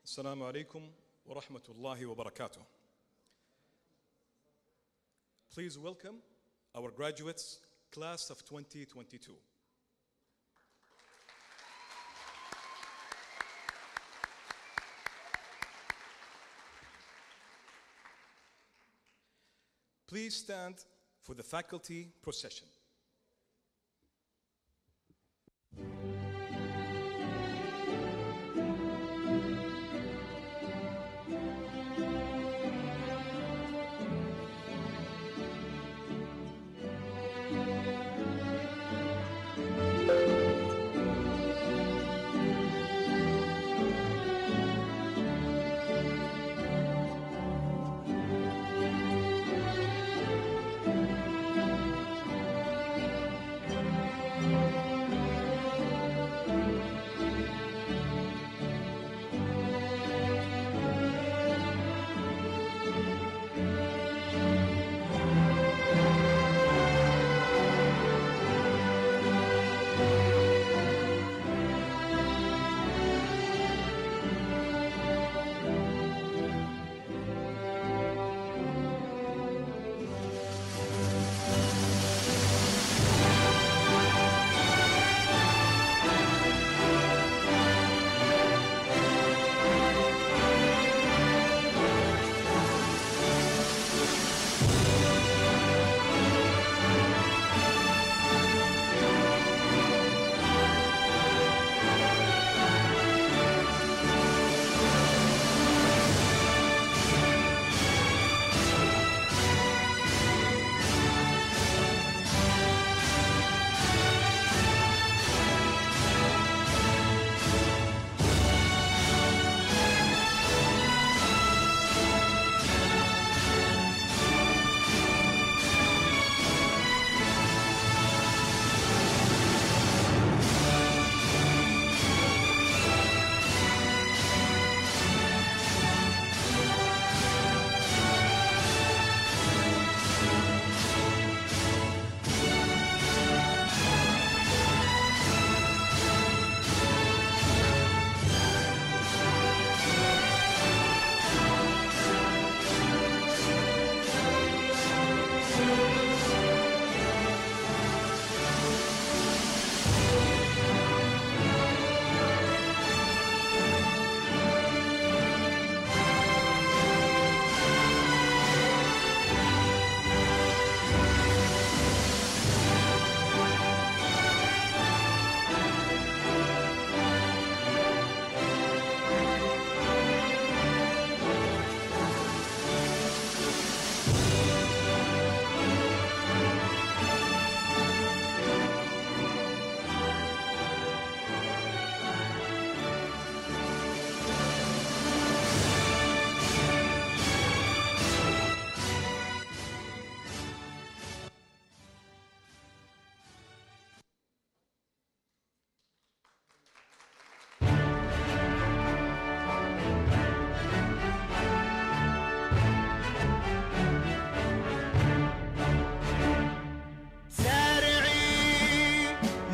السلام عليكم ورحمة الله وبركاته. Please welcome our graduates, class of 2022. Please stand for the faculty procession.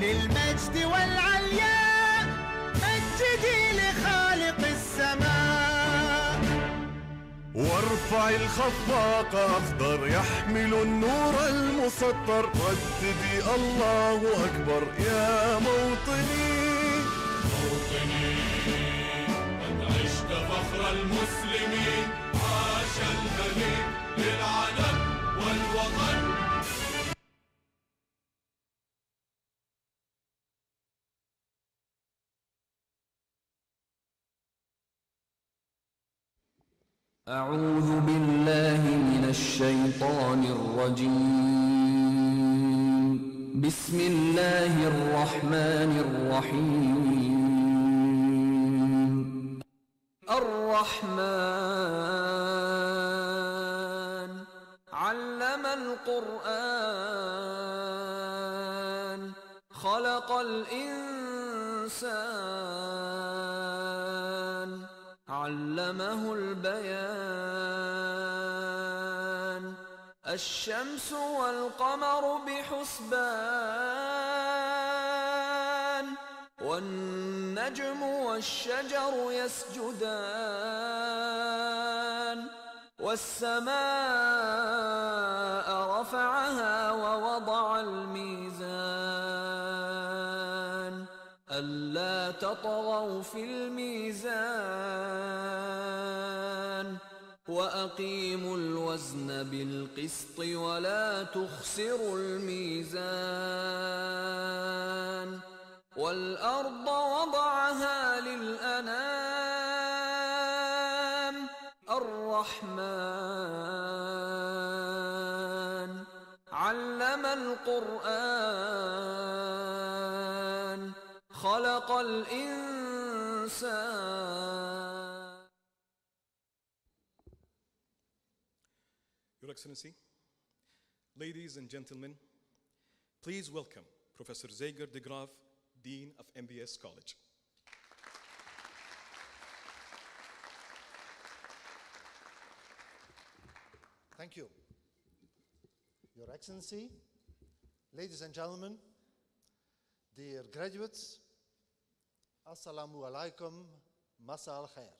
للمجد والعلياء مجدي لخالق السماء وارفع الخفاق أخضر يحمل النور المسطر رددي الله أكبر يا موطني موطني قد عشت فخر المسلمين عاش الملك للعلم والوطن. أعوذ بالله من الشيطان الرجيم. بسم الله الرحمن الرحيم. الرحمن علم القرآن خلق الإنسان علمه البيان. الشمس والقمر بحسبان والنجم والنجم والشجر يسجدان والسماء رفعها ووضع الميزان ألا تطغوا في الميزان وأقيموا الوزن بالقسط ولا تخسروا الميزان والأرض وضعها للأنام الرحمن علم القرآن خلق الإنسان. Your Excellency, ladies and gentlemen, please welcome Professor Zeger de Graaf, Dean of MBS College. Thank you. Your Excellency, ladies and gentlemen, dear graduates, Assalamu alaikum, Masa al khair.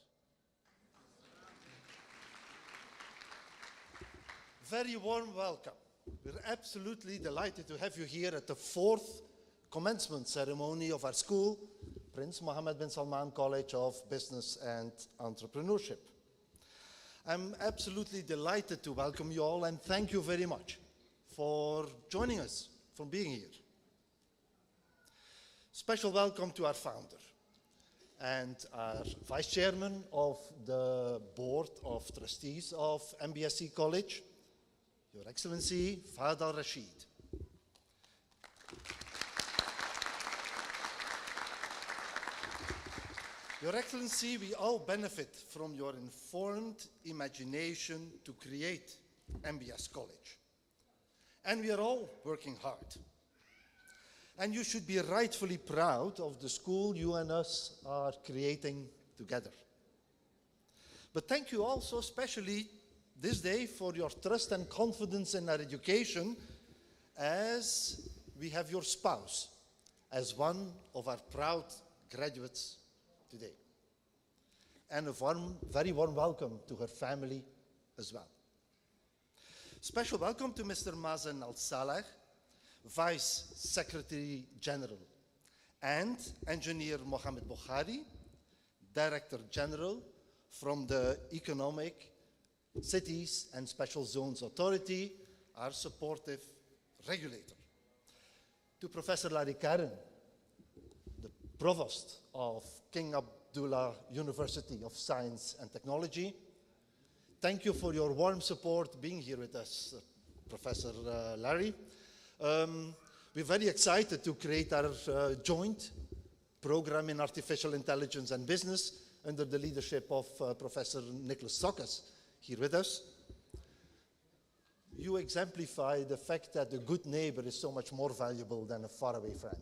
Very warm welcome. We're absolutely delighted to have you here at the 4th commencement ceremony of our school, Prince Mohammed bin Salman College of Business and Entrepreneurship. I'm absolutely delighted to welcome you all and thank you very much for joining us, for being here. Special welcome to our founder and our vice chairman of the board of trustees of MBSC College, Your Excellency Fahd al-Rashid. Your Excellency, we all benefit from your informed imagination to create MBS College. And we are all working hard. And you should be rightfully proud of the school you and us are creating together. But thank you also especially this day for your trust and confidence in our education, as we have your spouse as one of our proud graduates today. And a very warm welcome to her family as well. Special welcome to Mr. Mazen Al-Saleh, Vice Secretary General, and Engineer Mohammed Bukhari, Director General from the Economic, Cities and Special Zones Authority, our supportive regulator. To Professor Larry Karen, the Provost of King Abdullah University of Science and Technology. Thank you for your warm support being here with us, Professor Larry. We're very excited to create our joint program in artificial intelligence and business under the leadership of Professor Nicholas Sokas here with us. You exemplify the fact that a good neighbor is so much more valuable than a faraway friend.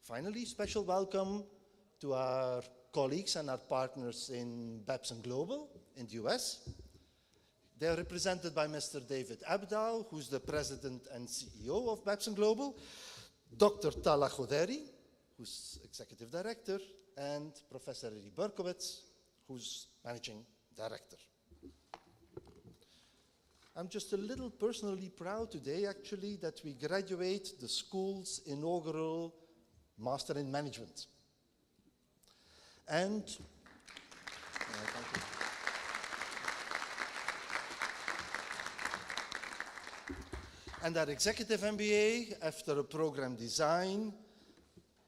Finally, special welcome to our colleagues and our partners in Babson Global in the US. They are represented by Mr. David Abdal, who's the president and CEO of Babson Global, Dr. Tala Khoderi, who's executive director, and Professor Eri Berkowitz, who's managing director. I'm just a little personally proud today, actually, that we graduate the school's inaugural Master in Management. And thank you. And our executive MBA, after a program design,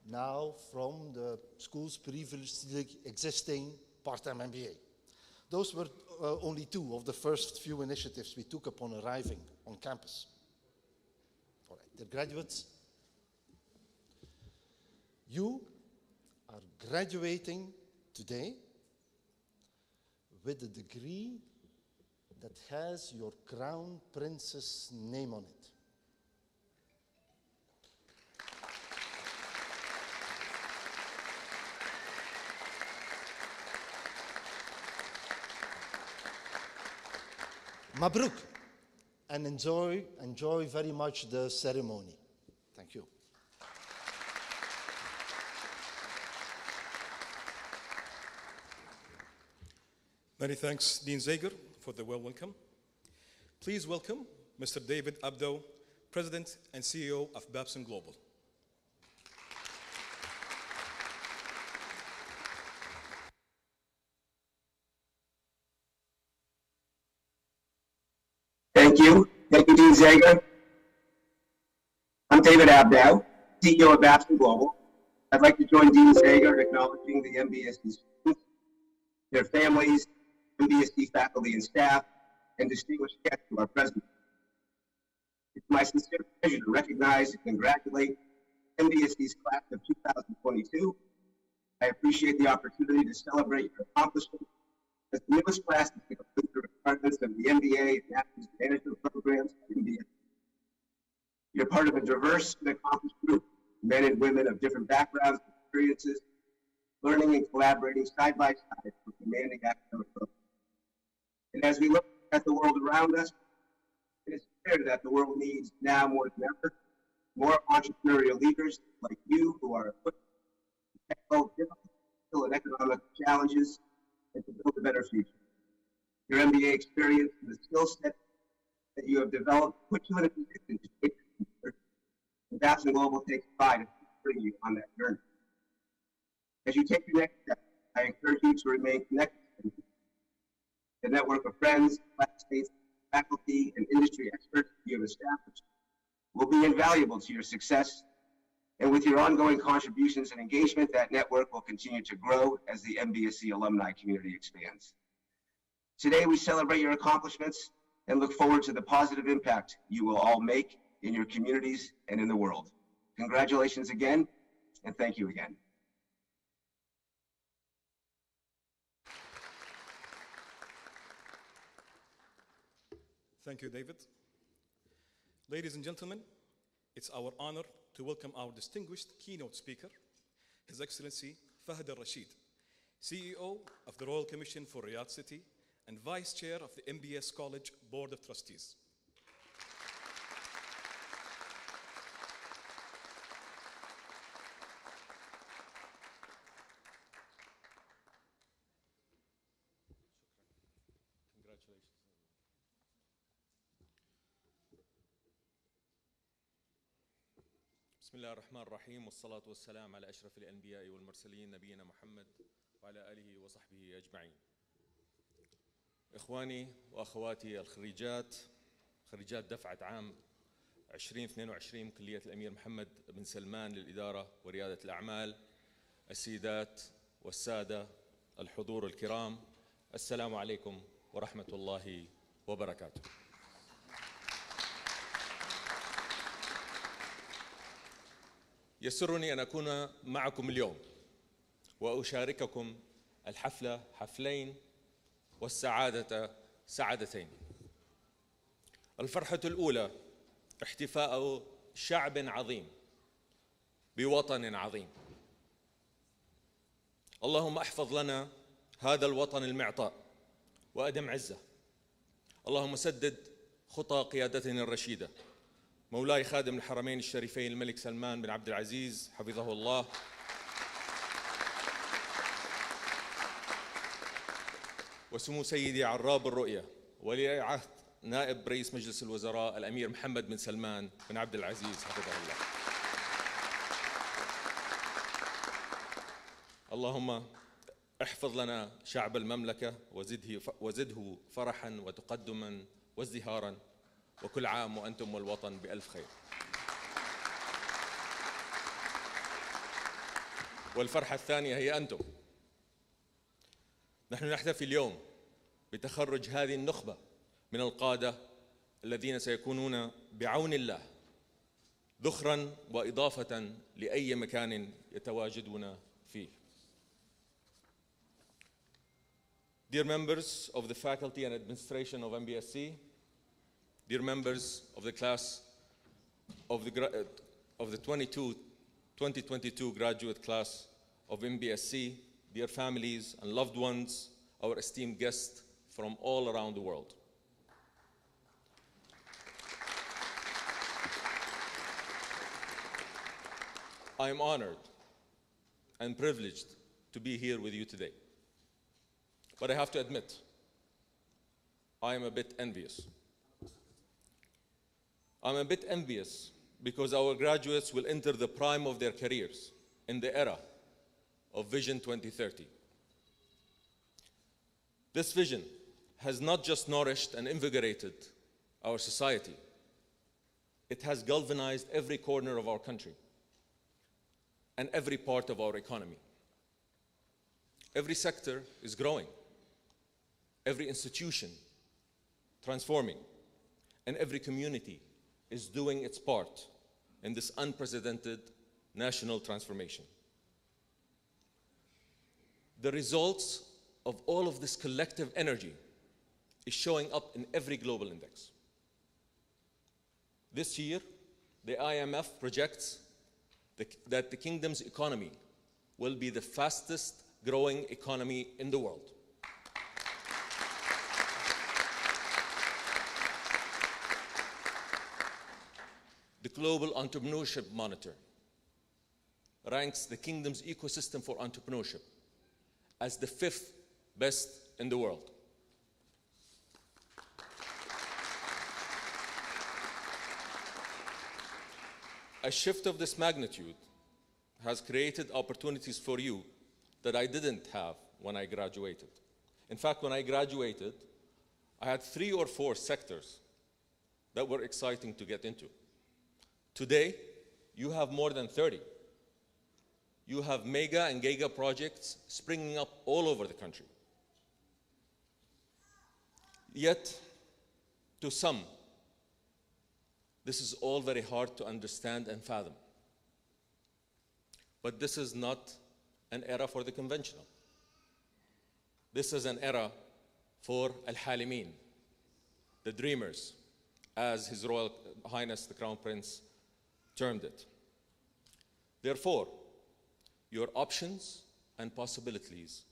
now from the school's previously existing part-time MBA. Those were only two of the first few initiatives we took upon arriving on campus. All right, dear graduates, you are graduating today with a degree that has your crown prince's name on it. Mabruk, and enjoy very much the ceremony. Thank you. Many thanks, Dean Zager, for the well welcome. Please welcome Mr. David Abdo, President and CEO of Babson Global. Thank you. Thank you, Dean Zager. I'm David Abdow, CEO of Babson Global. I'd like to join Dean Zager in acknowledging the MBSD students, their families, MBSD faculty and staff, and distinguished guests who are present. It's my sincere pleasure to recognize and congratulate MBSD's class of 2022. I appreciate the opportunity to celebrate your accomplishments as the newest class to complete the requirements of the MBA and Master's Management programs at MBS. You're part of a diverse and accomplished group, men and women of different backgrounds and experiences, learning and collaborating side by side for demanding academic programs. And as we look at the world around us, it is clear that the world needs now more than ever more entrepreneurial leaders like you who are equipped to tackle difficult and economic challenges and to build a better future. Your MBA experience and the skill set that you have developed put you in a position to take your future, and Babson Global takes pride in supporting you on that journey. As you take your next step, I encourage you to remain connected to the network of friends, classmates, faculty, and industry experts you have established will be invaluable to your success. And with your ongoing contributions and engagement, that network will continue to grow as the MBSC alumni community expands. Today, we celebrate your accomplishments and look forward to the positive impact you will all make in your communities and in the world. Congratulations again, and thank you again. Thank you, David. Ladies and gentlemen, it's our honor to welcome our distinguished keynote speaker, His Excellency Fahd al-Rashid, CEO of the Royal Commission for Riyadh City and Vice Chair of the MBS College Board of Trustees. بسم الله الرحمن الرحيم والصلاة والسلام على أشرف الأنبياء والمرسلين نبينا محمد وعلى آله وصحبه أجمعين. إخواني وأخواتي الخريجات، خريجات دفعة عام 2022 كلية الأمير محمد بن سلمان للإدارة وريادة الأعمال، السيدات والسادة الحضور الكرام، السلام عليكم ورحمة الله وبركاته. يسرني أن أكون معكم اليوم وأشارككم الحفلة حفلين والسعادة سعادتين. الفرحة الأولى احتفاء شعب عظيم بوطن عظيم. اللهم احفظ لنا هذا الوطن المعطاء وأدم عزه. اللهم سدد خطى قيادتنا الرشيدة مولاي خادم الحرمين الشريفين الملك سلمان بن عبد العزيز حفظه الله، وسمو سيدي عراب الرؤية ولي عهد نائب رئيس مجلس الوزراء الأمير محمد بن سلمان بن عبد العزيز حفظه الله. اللهم احفظ لنا شعب المملكة وزده فرحا وتقدما وازدهارا، وكل عام وأنتم والوطن بألف خير. والفرحة الثانية هي أنتم. نحن نحتفي اليوم بتخرج هذه النخبة من القادة الذين سيكونون بعون الله ذخرا وإضافة لأي مكان يتواجدون فيه. Dear members of the faculty and administration of MBSC, dear members of the class of the 2022 graduate class of MBSC, dear families and loved ones, our esteemed guests from all around the world. I am honored and privileged to be here with you today. But I have to admit, I am a bit envious. I'm a bit envious because our graduates will enter the prime of their careers in the era of Vision 2030. This vision has not just nourished and invigorated our society, it has galvanized every corner of our country and every part of our economy. Every sector is growing, every institution transforming, and every community is doing its part in this unprecedented national transformation. The results of all of this collective energy is showing up in every global index. This year, the IMF projects that the kingdom's economy will be the fastest growing economy in the world. The Global Entrepreneurship Monitor ranks the kingdom's ecosystem for entrepreneurship as the 5th best in the world. A shift of this magnitude has created opportunities for you that I didn't have when I graduated. In fact, when I graduated, I had 3 or 4 sectors that were exciting to get into. Today, you have more than 30. You have mega and giga projects springing up all over the country. Yet, to some, this is all very hard to understand and fathom. But this is not an era for the conventional. This is an era for Al-Halimin, the dreamers, as His Royal Highness the Crown Prince termed it. Therefore, your options and possibilities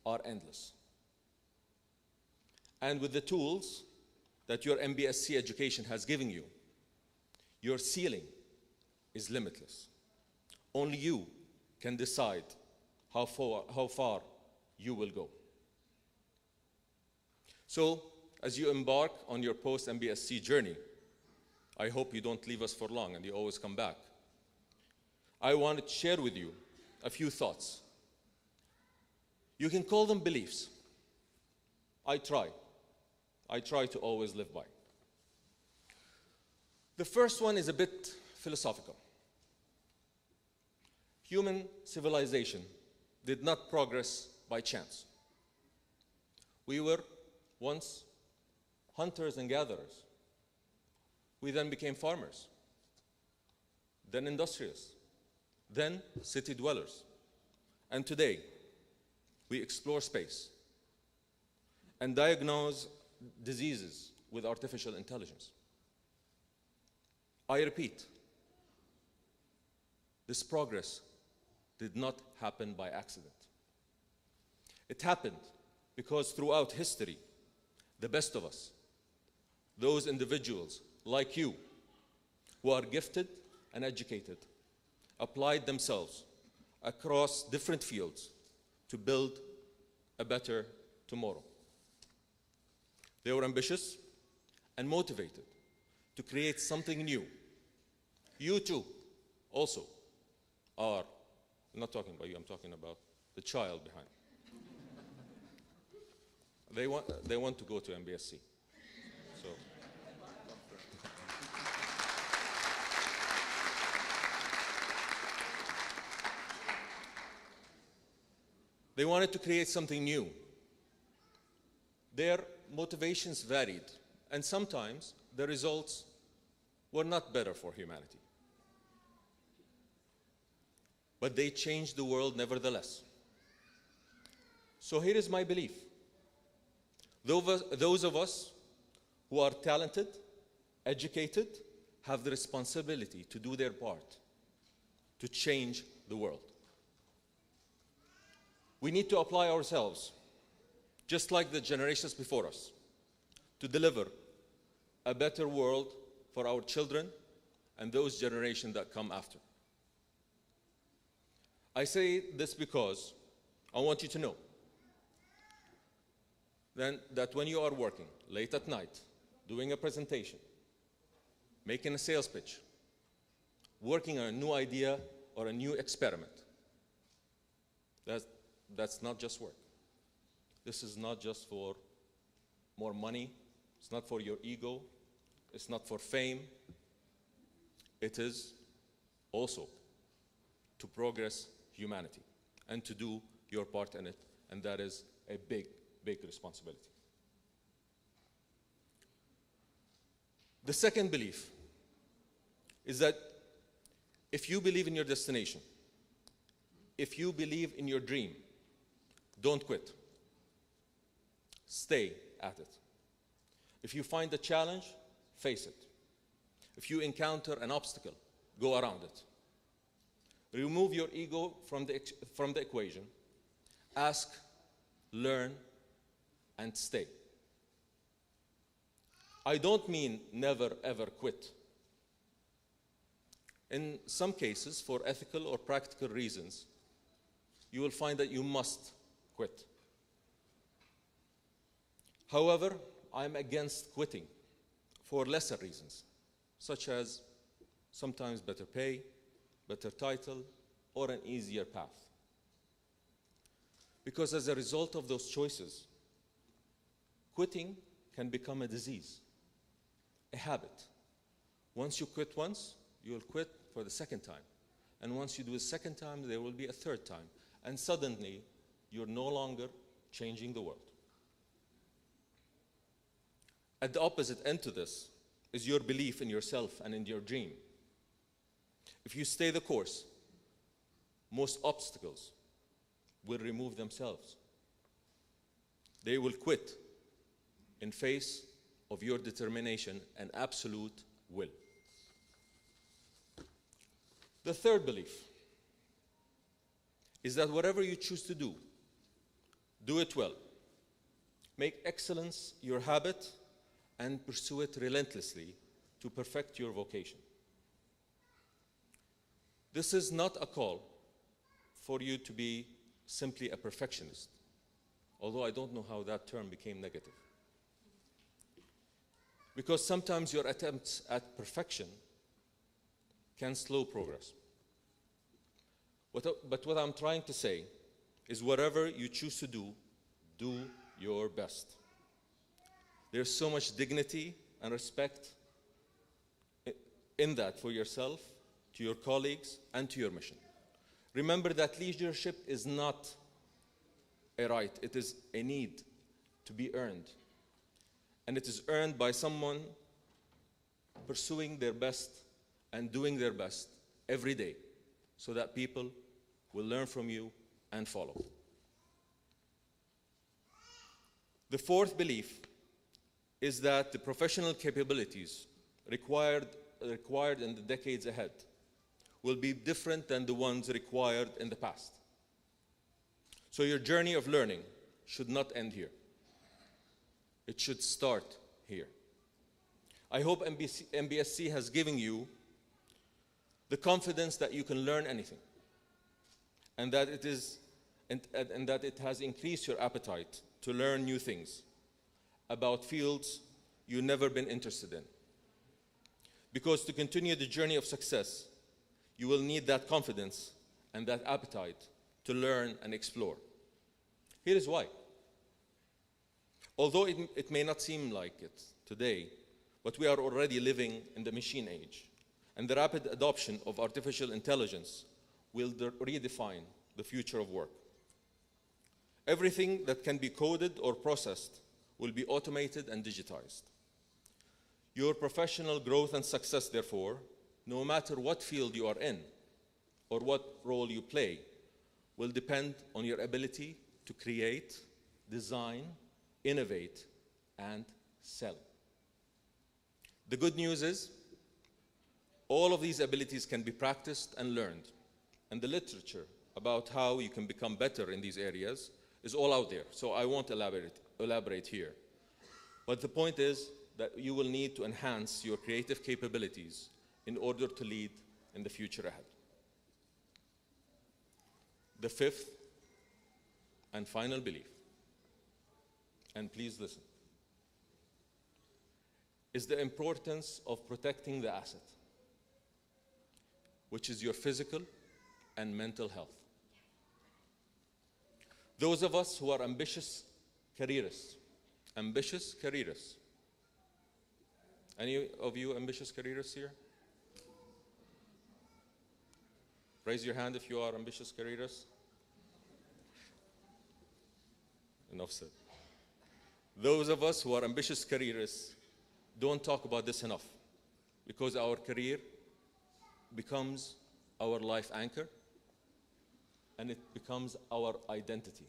are endless. And with the tools that your MBSC education has given you, your ceiling is limitless. Only you can decide how far you will go. So, as you embark on your post-MBSC journey, I hope you don't leave us for long and you always come back. I wanted to share with you a few thoughts. You can call them beliefs. I try to always live by. The first one is a bit philosophical. Human civilization did not progress by chance. We were once hunters and gatherers. We then became farmers, then industrialists, then city dwellers. And today, we explore space and diagnose diseases with artificial intelligence. I repeat, this progress did not happen by accident. It happened because throughout history, the best of us, those individuals like you, who are gifted and educated, applied themselves across different fields to build a better tomorrow. They were ambitious and motivated to create something new. You too also are, I'm not talking about you, I'm talking about the child behind. They want to go to MBSC. So. They wanted to create something new. Their motivations varied, and sometimes the results were not better for humanity. But they changed the world nevertheless. So here is my belief. Those of us who are talented, educated, have the responsibility to do their part to change the world. We need to apply ourselves, just like the generations before us, to deliver a better world for our children and those generations that come after. I say this because I want you to know then that when you are working late at night, doing a presentation, making a sales pitch, working on a new idea or a new experiment, that's not just work. This is not just for more money. It's not for your ego. It's not for fame. It is also to progress humanity and to do your part in it, and that is a big, big responsibility. The second belief is that if you believe in your destination, if you believe in your dream, don't quit. Stay at it. If you find a challenge, face it. If you encounter an obstacle, go around it. Remove your ego from the equation. Ask, learn, and stay. I don't mean never ever quit. In some cases, for ethical or practical reasons, you will find that you must quit. However, I'm against quitting for lesser reasons, such as sometimes better pay, better title, or an easier path. Because as a result of those choices, quitting can become a disease, a habit. Once you quit once, you'll quit for the second time. And once you do a second time, there will be a third time. And suddenly, you're no longer changing the world. At the opposite end to this is your belief in yourself and in your dream. If you stay the course, most obstacles will remove themselves. They will quit in face of your determination and absolute will. The third belief is that whatever you choose to do, do it well. Make excellence your habit and pursue it relentlessly to perfect your vocation. This is not a call for you to be simply a perfectionist, although I don't know how that term became negative. Because sometimes your attempts at perfection can slow progress. But what I'm trying to say is whatever you choose to do, do your best. There's so much dignity and respect in that for yourself, to your colleagues, and to your mission. Remember that leadership is not a right, it is a need to be earned. And it is earned by someone pursuing their best and doing their best every day so that people will learn from you and follow. The fourth belief is that the professional capabilities required in the decades ahead will be different than the ones required in the past. So your journey of learning should not end here. It should start here. I hope MBSC has given you the confidence that you can learn anything, and that it has increased your appetite to learn new things about fields you've never been interested in. Because to continue the journey of success, you will need that confidence and that appetite to learn and explore. Here is why. Although it may not seem like it today, but we are already living in the machine age, and the rapid adoption of artificial intelligence will redefine the future of work. Everything that can be coded or processed will be automated and digitized. Your professional growth and success, therefore, no matter what field you are in or what role you play, will depend on your ability to create, design, innovate, and sell. The good news is, all of these abilities can be practiced and learned, and the literature about how you can become better in these areas is all out there, so I won't elaborate here. But the point is that you will need to enhance your creative capabilities in order to lead in the future ahead. The fifth and final belief and please listen, is the importance of protecting the asset, which is your physical and mental health. Those of us who are ambitious careerists, any of you ambitious careerists here? Raise your hand if you are ambitious careerists. Enough said. Those of us who are ambitious careerists don't talk about this enough, because our career becomes our life anchor and it becomes our identity.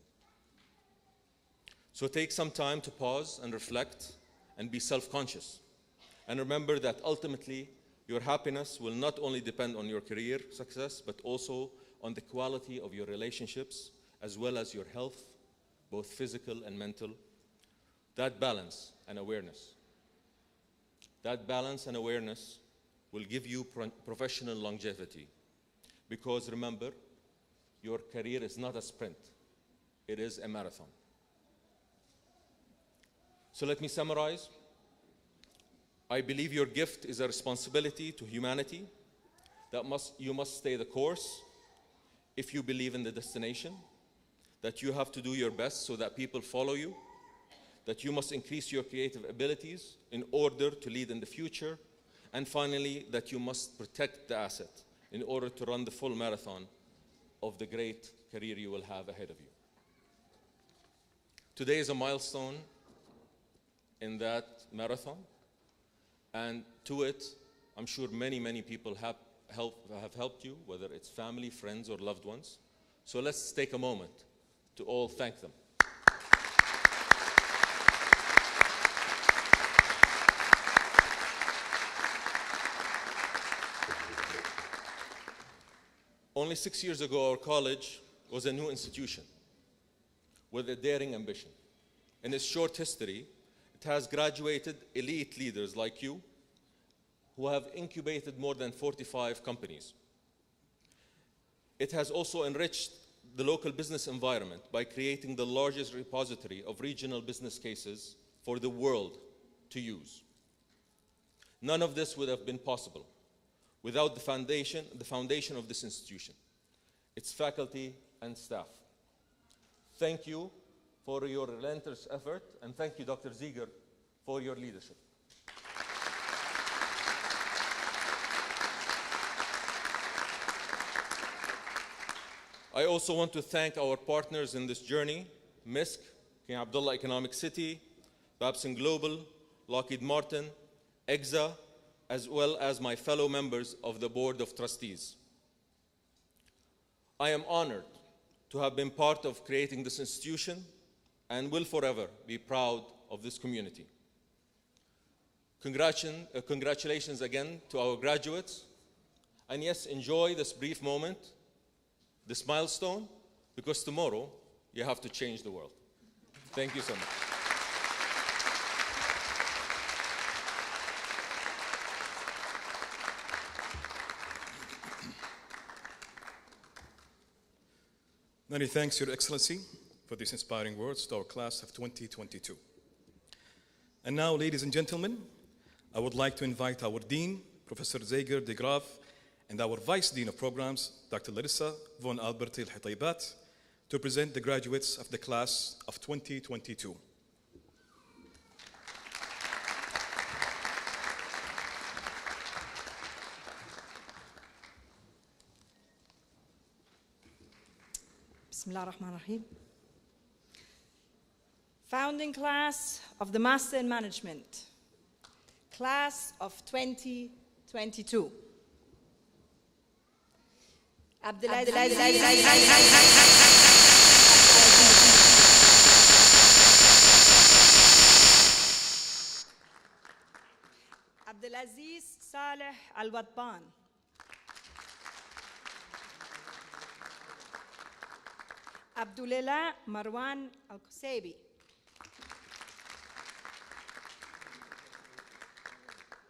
So take some time to pause and reflect and be self-conscious. And remember that ultimately your happiness will not only depend on your career success, but also on the quality of your relationships, as well as your health, both physical and mental. That balance and awareness will give you professional longevity. Because remember, your career is not a sprint, it is a marathon. So let me summarize. I believe your gift is a responsibility to humanity, that you must stay the course if you believe in the destination, that you have to do your best so that people follow you, that you must increase your creative abilities in order to lead in the future, and finally, that you must protect the asset in order to run the full marathon of the great career you will have ahead of you. Today is a milestone in that marathon, and to it, I'm sure many people have helped you, whether it's family, friends, or loved ones. So let's take a moment to all thank them. Only 6 years ago, our college was a new institution with a daring ambition. In its short history, it has graduated elite leaders like you who have incubated more than 45 companies. It has also enriched the local business environment by creating the largest repository of regional business cases for the world to use. None of this would have been possible without the foundation of this institution, its faculty and staff. Thank you for your relentless effort, and thank you, Dr. Ziegler, for your leadership. I also want to thank our partners in this journey, MISC, King Abdullah Economic City, Babson Global, Lockheed Martin, EXA, as well as my fellow members of the Board of Trustees. I am honored to have been part of creating this institution and will forever be proud of this community. Congratulations again to our graduates. And yes, enjoy this brief moment, this milestone, because tomorrow you have to change the world. Thank you so much. Many thanks, Your Excellency, for these inspiring words to our class of 2022. And now, ladies and gentlemen, I would like to invite our Dean, Professor Zager de Graaf, and our Vice Dean of Programs, Dr. Larissa von Albert El-Hataybat, to present the graduates of the class of 2022. Bismillah ar-Rahman ar-Rahim. Founding class of the Master in Management, class of 2022. Abdulaziz Saleh Al-Watban. Abdulillah Marwan Al-Qusaybi.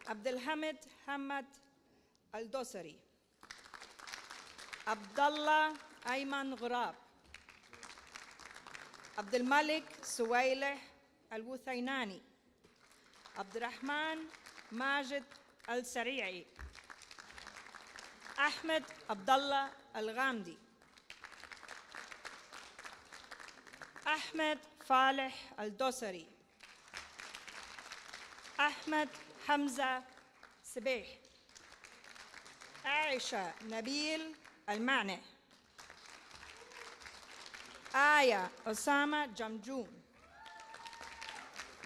Abdulhamid Hamad Al-Dosari. Abdullah Ayman Ghurab. Abdul Malik Suwaileh الوثيناني. عبد الرحمن ماجد السريعي. أحمد عبد الله الغامدي. أحمد فالح الدوسري. أحمد حمزة سبيح. عائشة نبيل المعنى. آية أسامة جمجون.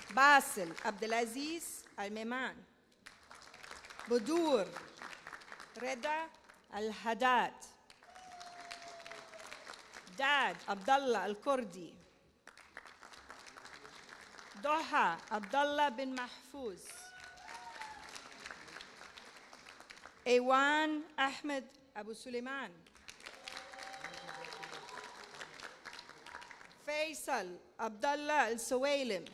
باسل عبد العزيز الميمان. بدور رضا الهداد. داد عبد الله الكردي. ضحى عبد الله بن محفوظ. ايوان احمد ابو سليمان. فيصل عبد الله السويلم.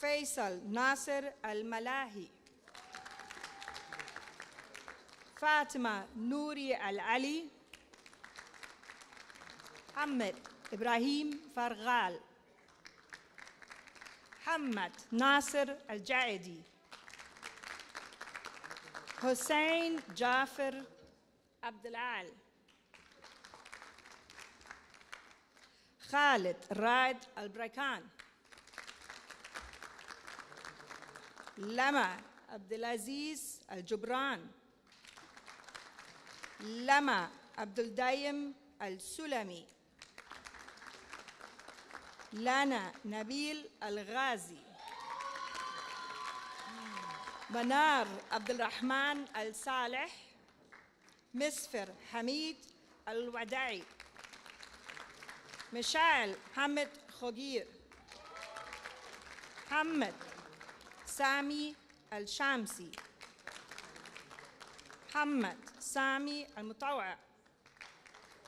فيصل ناصر الملاهي. فاطمة نوري العلي. محمد إبراهيم فرغال. محمد ناصر الجعدي. حسين جعفر عبد العال. خالد رائد البركان. لما عبد العزيز الجبران. لما عبد الدايم السلمي. لنا نبيل الغازي. منار عبد الرحمن الصالح. مسفر حميد الوداعي. مشعل محمد خضير. محمد سامي الشامسي. محمد سامي المطوع.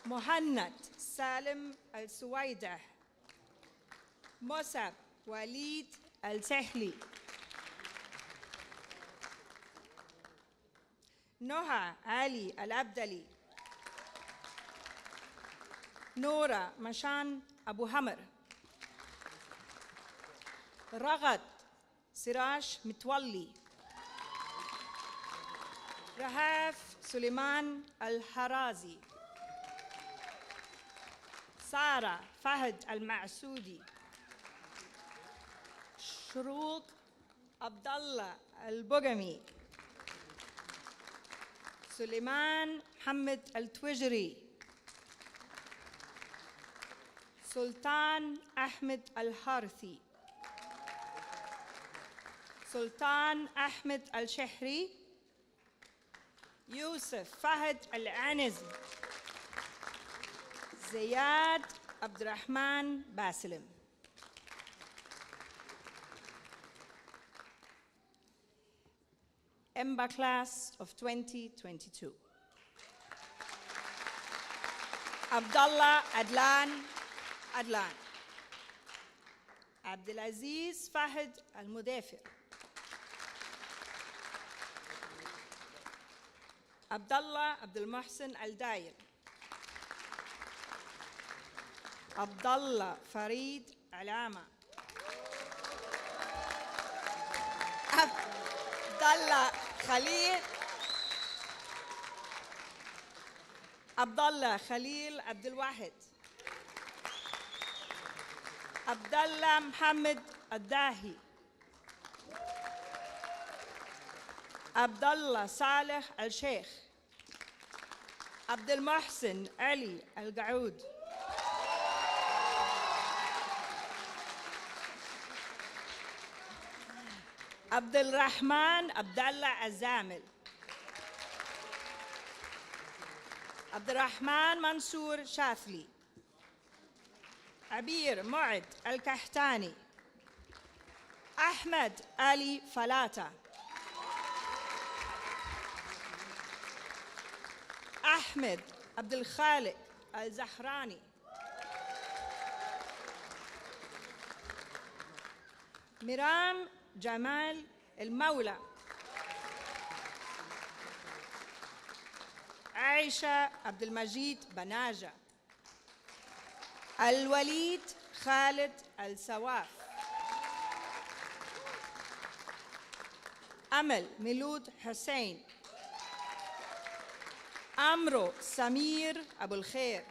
مهند سالم السويدة. مصعب وليد السحلي. نهى علي العبدلي. نورة مشان أبو همر. رغد سراج متولي. رهاف سليمان الحرازي. سارة فهد المعسودي. شروق عبد الله البقمي. سليمان محمد التوجري. سلطان أحمد الحارثي. سلطان أحمد الشحري. يوسف فهد العنزي. زياد عبد الرحمن باسلم. EMBA class of 2022. Abdullah Adlan Adlan. Abdulaziz Fahid Al-Mudafir. Abdullah Abdul Muhsin Al-Dail. Abdullah Farid Alama. Abdullah Khalil. Abdullah Khalil Abdul Wahid. Abdullah Muhammad Al-Dahi. Abdullah Saleh Al-Sheikh. Abdul Muhsin Ali Al-Gaoud. Abdul Rahman Abdullah Azamil. Abdul Rahman Mansour Shafli. Abir Mu'ad Al-Kahtani. Ahmed Ali Falata. Ahmed Abdul Khaliq Al-Zahrani. Miram Jamal المولى. عائشة عبد المجيد بناجة. الوليد خالد السواف. أمل ميلود حسين. أمرو سمير أبو الخير.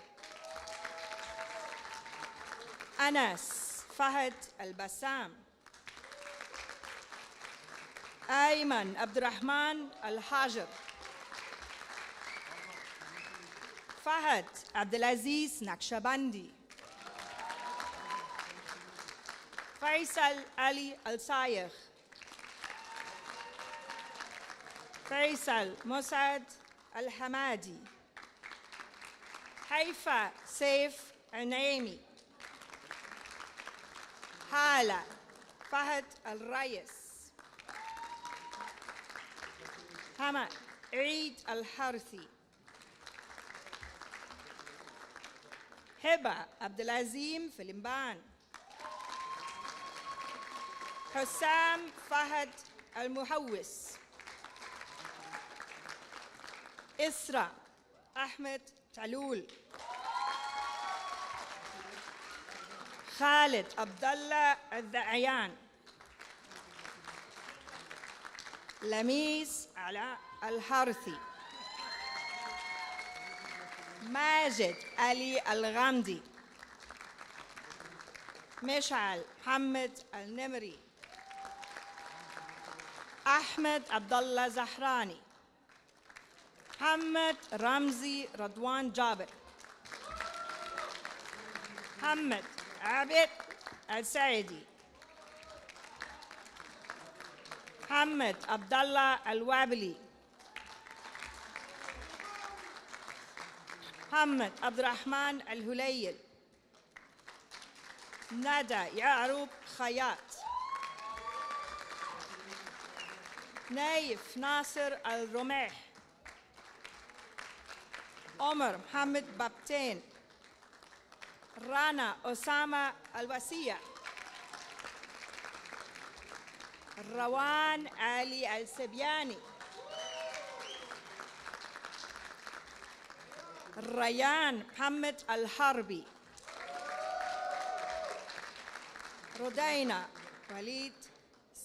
أنس فهد البسام. أيمن عبد الرحمن الحاجر. فهد عبد العزيز نقشبندي. فيصل علي الصايغ. فيصل مسعد الحمادي. حيفا سيف النعيمي. هالة فهد الريس. هما عيد الحرثي. هبة عبد العزيم فلمبان. حسام فهد المحوس. إسراء أحمد تعلول. خالد عبد الله الذعيان. لميس علاء الحرثي. ماجد علي الغامدي. مشعل محمد النمري. أحمد عبد الله زهراني. محمد رمزي رضوان جابر. محمد عبد السعيدي. محمد عبد الله الوابلي. محمد عبد الرحمن الهليل. ندى يعروب خياط. نايف ناصر الرميح. عمر محمد بابتين. رانا أسامة الوسيع. روان علي السبياني. ريان محمد الحربي. ردينا وليد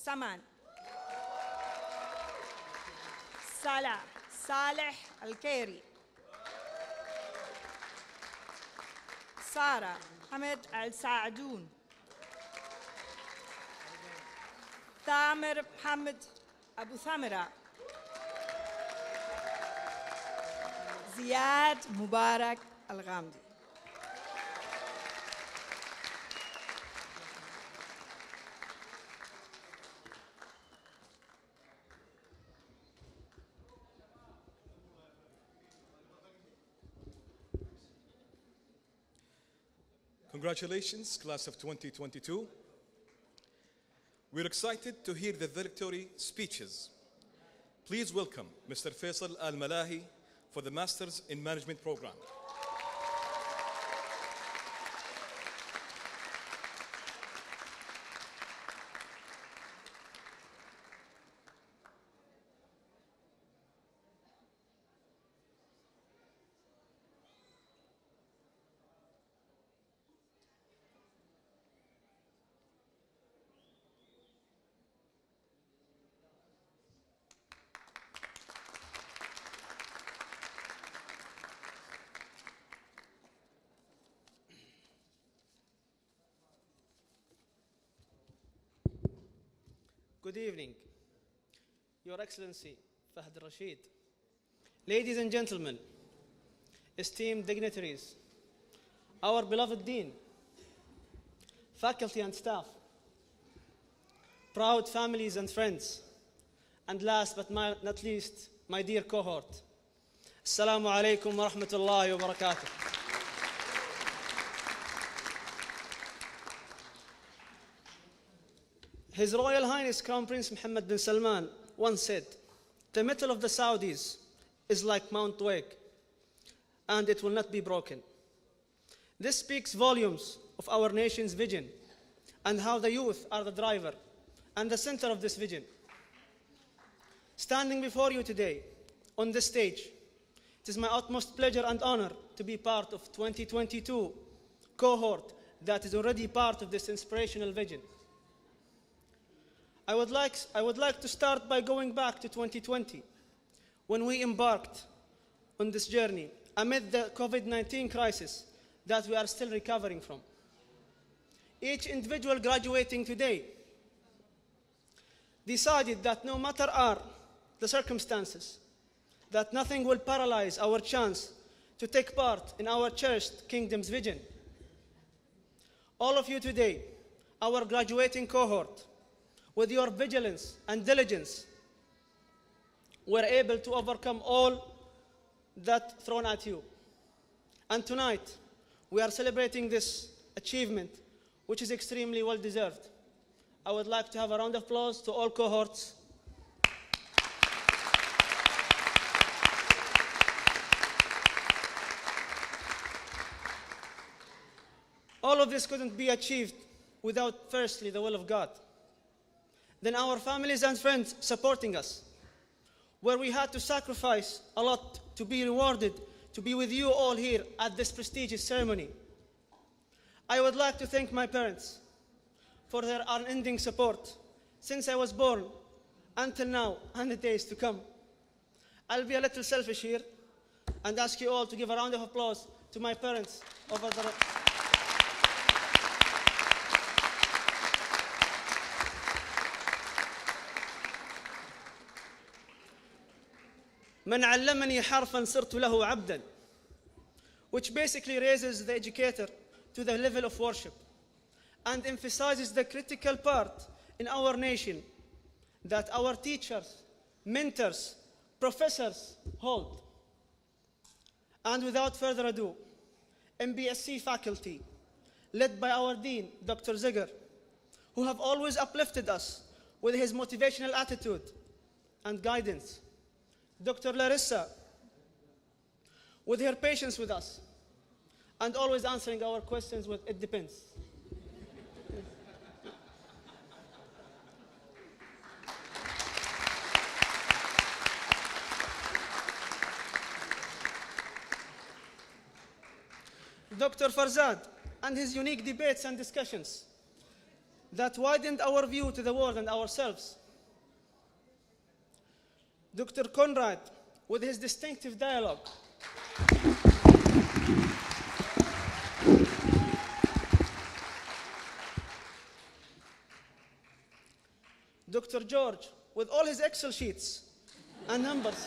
سمان. صالح الكيري. سارة حمد السعدون. ثامر محمد أبو ثمرة. زياد مبارك الغامدي. Congratulations, class of 2022. We're excited to hear the valedictory speeches. Please welcome Mr. Faisal Al-Malahi for the Masters in Management program. Good evening, Your Excellency Fahd Rashid, ladies and gentlemen, esteemed dignitaries, our beloved Dean, faculty and staff, proud families and friends, and last but not least, my dear cohort. Assalamu alaikum wa rahmatullahi wa barakatuh. His Royal Highness Crown Prince Mohammed bin Salman once said, "The metal of the Saudis is like Mount Wake, and it will not be broken." This speaks volumes of our nation's vision and how the youth are the driver and the center of this vision. Standing before you today on this stage, it is my utmost pleasure and honor to be part of 2022 cohort that is already part of this inspirational vision. I would like to start by going back to 2020, when we embarked on this journey amid the COVID-19 crisis that we are still recovering from. Each individual graduating today decided that no matter the circumstances, that nothing will paralyze our chance to take part in our cherished kingdom's vision. All of you today, our graduating cohort, with your vigilance and diligence, were able to overcome all that thrown at you. And tonight, we are celebrating this achievement, which is extremely well deserved. I would like to have a round of applause to all cohorts. All of this couldn't be achieved without, firstly, the will of God. Then our families and friends supporting us, where we had to sacrifice a lot to be rewarded, to be with you all here at this prestigious ceremony. I would like to thank my parents for their unending support since I was born until now and the days to come. I'll be a little selfish here and ask you all to give a round of applause to my parents over the... من علمني حرفا صرت له عبدا, which basically raises the educator to the level of worship and emphasizes the critical part in our nation that our teachers, mentors, professors hold. And without further ado, MBSC faculty, led by our Dean, Dr. Ziger, who have always uplifted us with his motivational attitude and guidance. Dr. Larissa, with her patience with us and always answering our questions with, "It depends." Dr. Farzad and his unique debates and discussions that widened our view to the world and ourselves. Dr. Conrad, with his distinctive dialogue. Dr. George, with all his Excel sheets and numbers.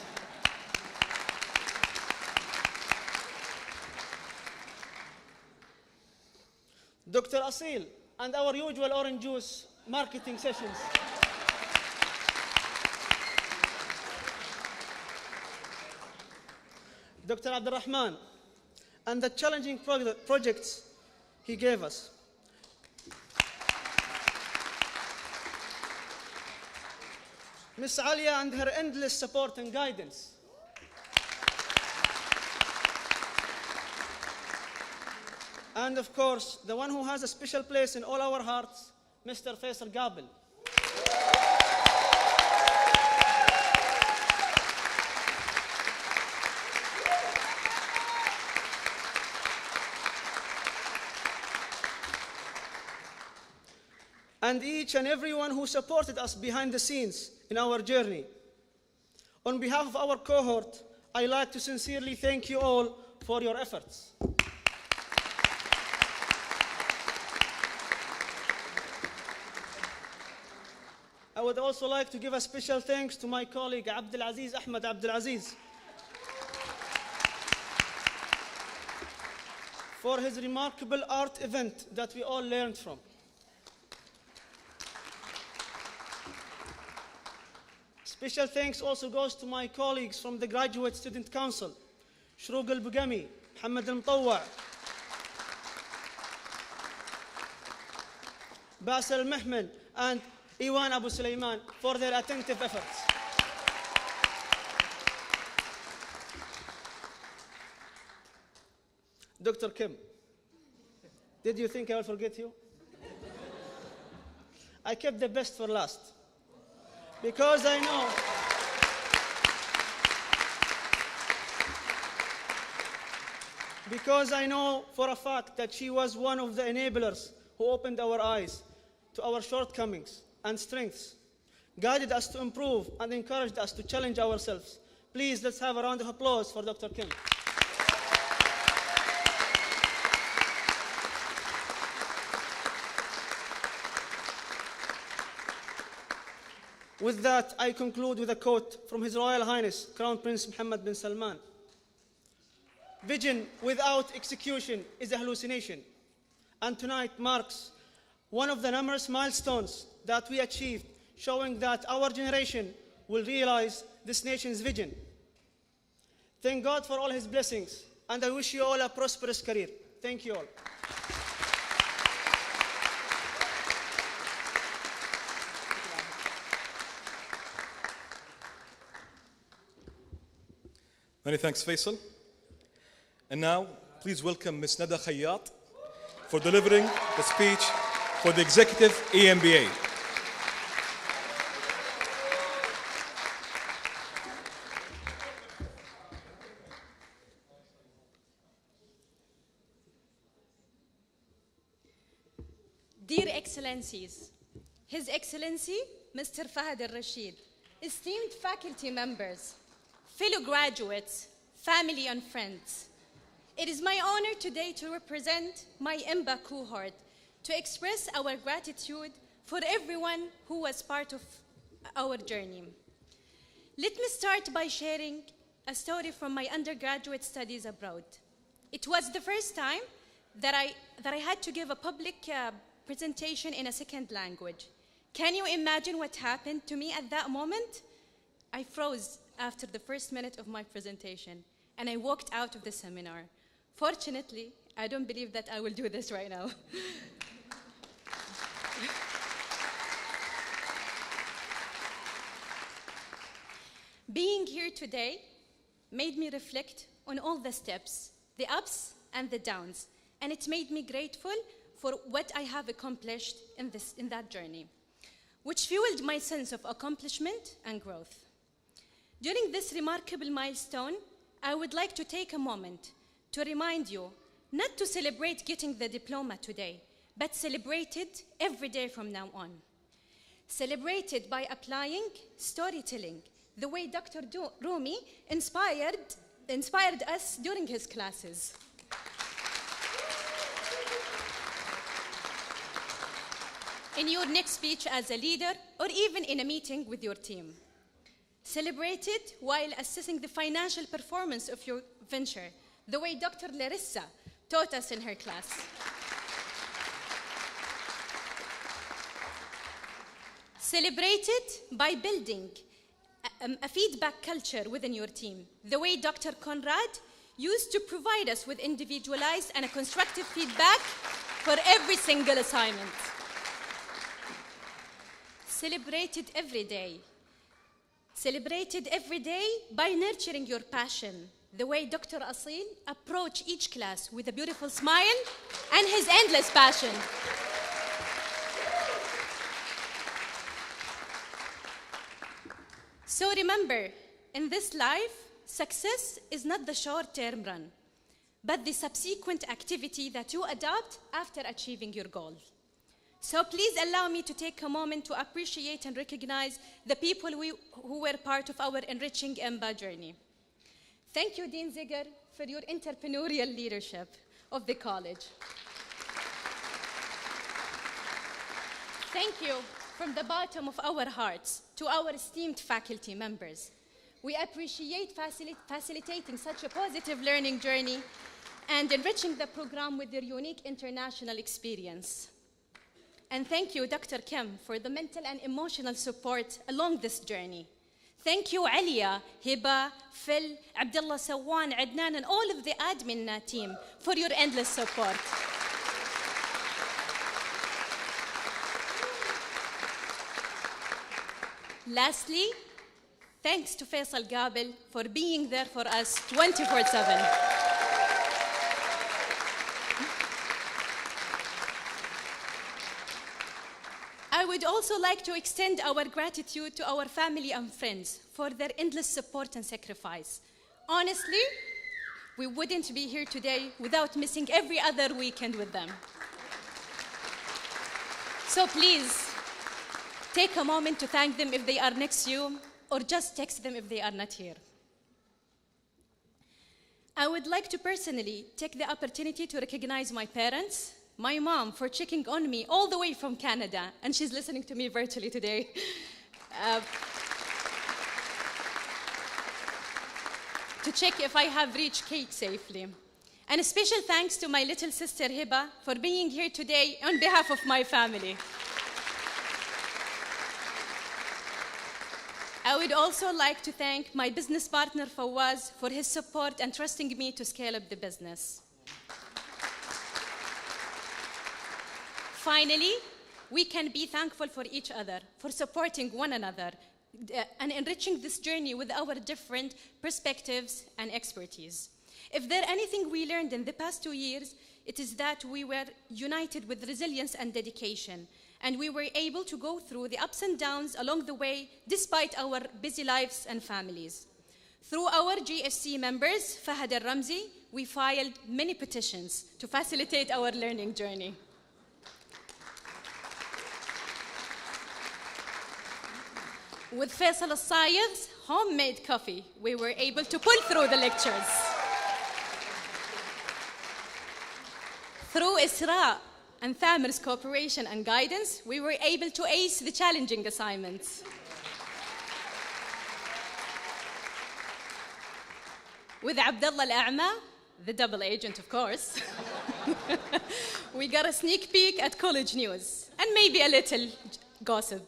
Dr. Asil, and our usual orange juice marketing sessions. Dr. Abdurrahman, and the challenging projects he gave us. Miss Alia and her endless support and guidance. And of course, the one who has a special place in all our hearts, Mr. Faisal Gabel. And each and everyone who supported us behind the scenes in our journey. On behalf of our cohort, I'd like to sincerely thank you all for your efforts. I would also like to give a special thanks to my colleague Abdulaziz Ahmed Abdulaziz for his remarkable art event that we all learned from. Special thanks also goes to my colleagues from the Graduate Student Council, Shroq al-Bugami, Mohammed al-Mutawwa, Basel al-Mahman, and Iwan Abu Sulaiman for their attentive efforts. Dr. Kim, did you think I will forget you? I kept the best for last. Because I know because I know for a fact that she was one of the enablers who opened our eyes to our shortcomings and strengths, guided us to improve, and encouraged us to challenge ourselves. Please, let's have a round of applause for Dr. Kim. With that, I conclude with a quote from His Royal Highness, Crown Prince Mohammed bin Salman. Vision without execution is a hallucination. And tonight marks one of the numerous milestones that we achieved, showing that our generation will realize this nation's vision. Thank God for all His blessings, and I wish you all a prosperous career. Thank you all. Many thanks, Faisal. And now, please welcome Ms. Nada Khayyat for delivering the speech for the Executive EMBA. Dear Excellencies, His Excellency, Mr. Fahad al-Rashid, esteemed faculty members, fellow graduates, family and friends, it is my honor today to represent my MBA cohort to express our gratitude for everyone who was part of our journey. Let me start by sharing a story from my undergraduate studies abroad. It was the first time that I had to give a public presentation in a second language. Can you imagine what happened to me at that moment? I froze after the first minute of my presentation, and I walked out of the seminar. Fortunately, I don't believe that I will do this right now. Being here today made me reflect on all the steps, the ups and the downs, and it made me grateful for what I have accomplished in that journey, which fueled my sense of accomplishment and growth. During this remarkable milestone, I would like to take a moment to remind you not to celebrate getting the diploma today, but celebrate it every day from now on. Celebrate it by applying storytelling, the way Dr. Rumi inspired us during his classes. In your next speech as a leader, or even in a meeting with your team. Celebrate it while assessing the financial performance of your venture, the way Dr. Larissa taught us in her class. Celebrate it by building a feedback culture within your team, the way Dr. Conrad used to provide us with individualized and a constructive feedback for every single assignment. Celebrate it every day. Celebrate it every day by nurturing your passion, the way Dr. Asil approached each class with a beautiful smile and his endless passion. So remember, in this life, success is not the short-term run, but the subsequent activity that you adopt after achieving your goal. So please allow me to take a moment to appreciate and recognize the people who were part of our enriching MBA journey. Thank you, Dean Ziger, for your entrepreneurial leadership of the college. Thank you from the bottom of our hearts to our esteemed faculty members. We appreciate facilitating such a positive learning journey and enriching the program with your unique international experience. And thank you, Dr. Kim, for the mental and emotional support along this journey. Thank you, Alia, Hiba, Phil, Abdullah Sawan, Adnan, and all of the admin team for your endless support. Lastly, thanks to Faisal Gabel for being there for us 24/7. I would also like to extend our gratitude to our family and friends for their endless support and sacrifice. Honestly, we wouldn't be here today without missing every other weekend with them. So please, take a moment to thank them if they are next to you, or just text them if they are not here. I would like to personally take the opportunity to recognize my parents, my mom for checking on me all the way from Canada, and she's listening to me virtually today. To check if I have reached cake safely. And a special thanks to my little sister Hiba for being here today on behalf of my family. I would also like to thank my business partner Fawaz for his support and trusting me to scale up the business. Finally, we can be thankful for each other, for supporting one another, and enriching this journey with our different perspectives and expertise. If there anything we learned in the past 2 years, it is that we were united with resilience and dedication, and we were able to go through the ups and downs along the way despite our busy lives and families. Through our GSC members, Fahad al-Ramzi, we filed many petitions to facilitate our learning journey. With Faisal al-Sayed's homemade coffee, we were able to pull through the lectures. Through Isra and Thamir's cooperation and guidance, we were able to ace the challenging assignments. With Abdullah al-A'ma, the double agent, of course, we got a sneak peek at college news and maybe a little gossip.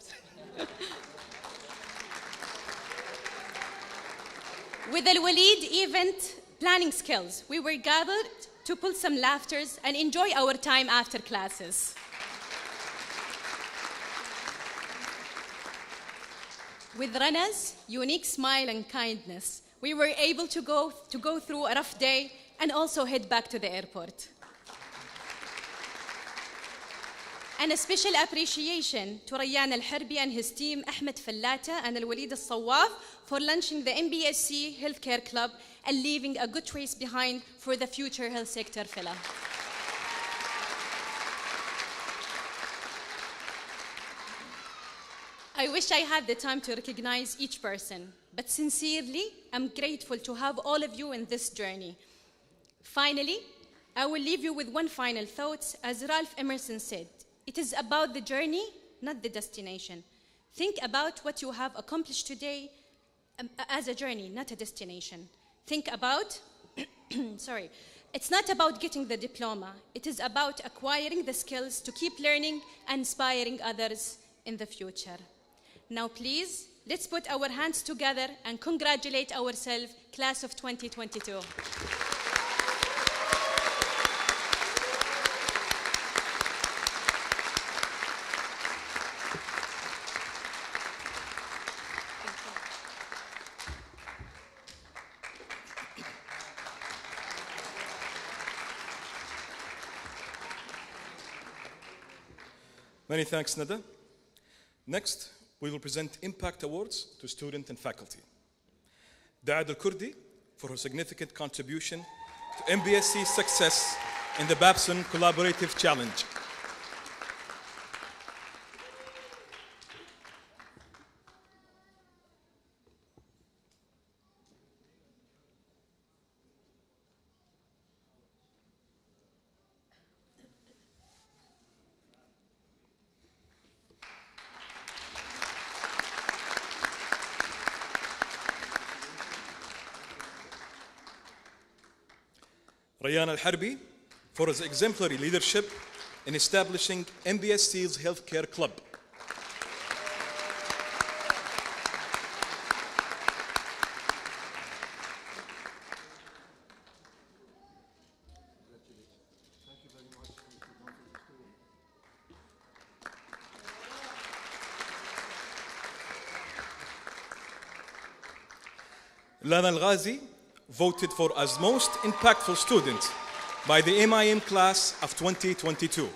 With Al-Walid event planning skills, we were gathered to pull some laughters and enjoy our time after classes. With Rana's unique smile and kindness, we were able to go through a rough day and also head back to the airport. And a special appreciation to Rayyan Al-Harbi and his team, Ahmed Fallata and Al-Walid Al-Sawaf, for launching the MBSC Healthcare Club and leaving a good trace behind for the future health sector fellow. I wish I had the time to recognize each person, but sincerely, I'm grateful to have all of you in this journey. Finally, I will leave you with one final thought. As Ralph Emerson said, it is about the journey, not the destination. Think about what you have accomplished today as a journey, not a destination. Think about, it's not about getting the diploma. It is about acquiring the skills to keep learning and inspiring others in the future. Now, please, let's put our hands together and congratulate ourselves, class of 2022. Many thanks, Nada. Next, we will present Impact Awards to student and faculty. Daad Al-Kurdi for her significant contribution to MBSC's success in the Babson Collaborative Challenge. Rayyan Al-Harbi for his exemplary leadership in establishing MBSC's Healthcare Club. Lana Al-Ghazi voted for as most impactful student by the MIM class of 2022.